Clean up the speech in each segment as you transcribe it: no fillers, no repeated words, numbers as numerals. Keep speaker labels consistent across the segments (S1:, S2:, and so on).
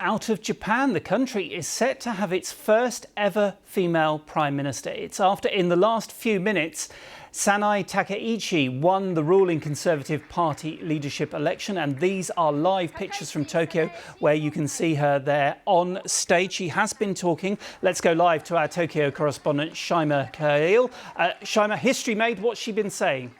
S1: Out of Japan, the country is set to have its first ever female prime minister. It's after, in the last few minutes, Sanae Takaichi won the ruling Conservative Party leadership election. And these are live pictures from Tokyo, where you can see her there on stage. She has been talking. Let's go live to our Tokyo correspondent, Sanae Takaichi. Sanae, history made. What's she been saying?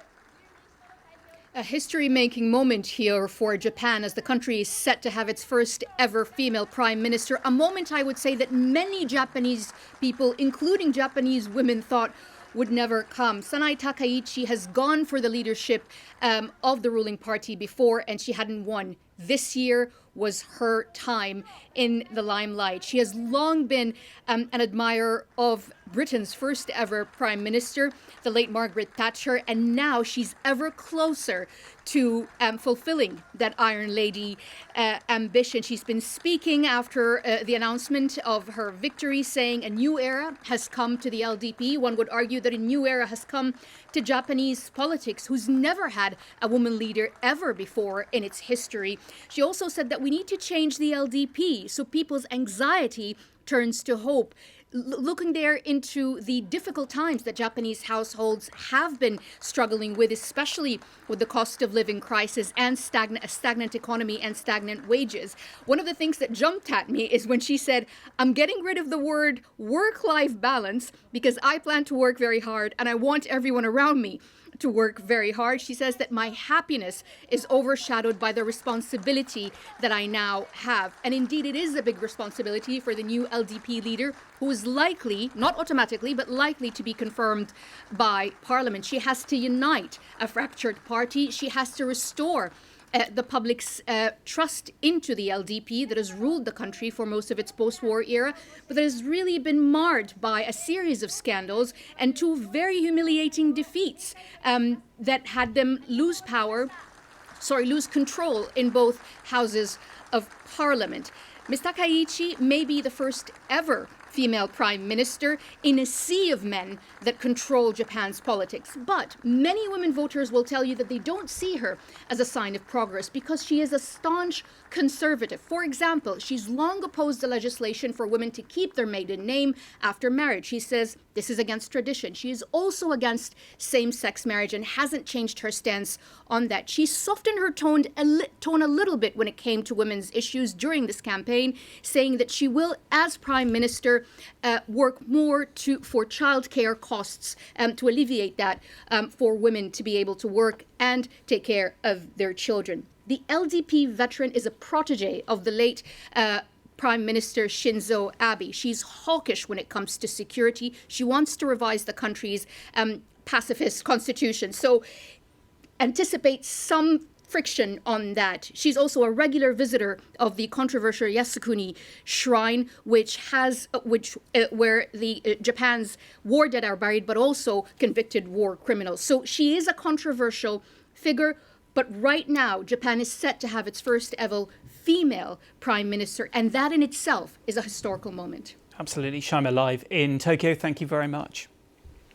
S2: A history-making moment here for Japan as the country is set to have its first ever female prime minister. A moment, I would say, that many Japanese people, including Japanese women, thought would never come. Sanae Takaichi has gone for the leadership of the ruling party before, and she hadn't won. This year was her time in the limelight. She has long been an admirer of Britain's first ever prime minister, the late Margaret Thatcher, and now she's ever closer to fulfilling that Iron Lady ambition. She's been speaking after the announcement of her victory, saying a new era has come to the LDP. One would argue that a new era has come to Japanese politics, who's never had a woman leader ever before in its history. She also said that we need to change the LDP so people's anxiety turns to hope. Looking there into the difficult times that Japanese households have been struggling with, especially with the cost of living crisis and a stagnant economy and stagnant wages. One of the things that jumped at me is when she said, I'm getting rid of the word work-life balance because I plan to work very hard and I want everyone around me to work very hard. She says that my happiness is overshadowed by the responsibility that I now have. And indeed, it is a big responsibility for the new LDP leader, who is likely, not automatically, but likely to be confirmed by Parliament. She has to unite a fractured party. She has to restore the public's trust into the LDP that has ruled the country for most of its post-war era, but that has really been marred by a series of scandals and two very humiliating defeats that had them lose control in both houses of Parliament. Ms. Takaichi may be the first ever female prime minister in a sea of men that control Japan's politics. But many women voters will tell you that they don't see her as a sign of progress because she is a staunch conservative. For example, she's long opposed the legislation for women to keep their maiden name after marriage. She says this is against tradition. She is also against same-sex marriage and hasn't changed her stance on that. She softened her tone a little bit when it came to women's issues during this campaign, saying that she will, as prime minister, work more for childcare costs to alleviate that for women to be able to work and take care of their children. The LDP veteran is a protege of the late Prime Minister Shinzo Abe. She's hawkish when it comes to security. She wants to revise the country's pacifist constitution. So anticipate some friction on that. She's also a regular visitor of the controversial Yasukuni shrine, where the Japan's war dead are buried, but also convicted war criminals. So she is a controversial figure. But right now, Japan is set to have its first ever female prime minister, and that in itself is a historical moment.
S1: Absolutely. Sanae live in Tokyo. Thank you very much.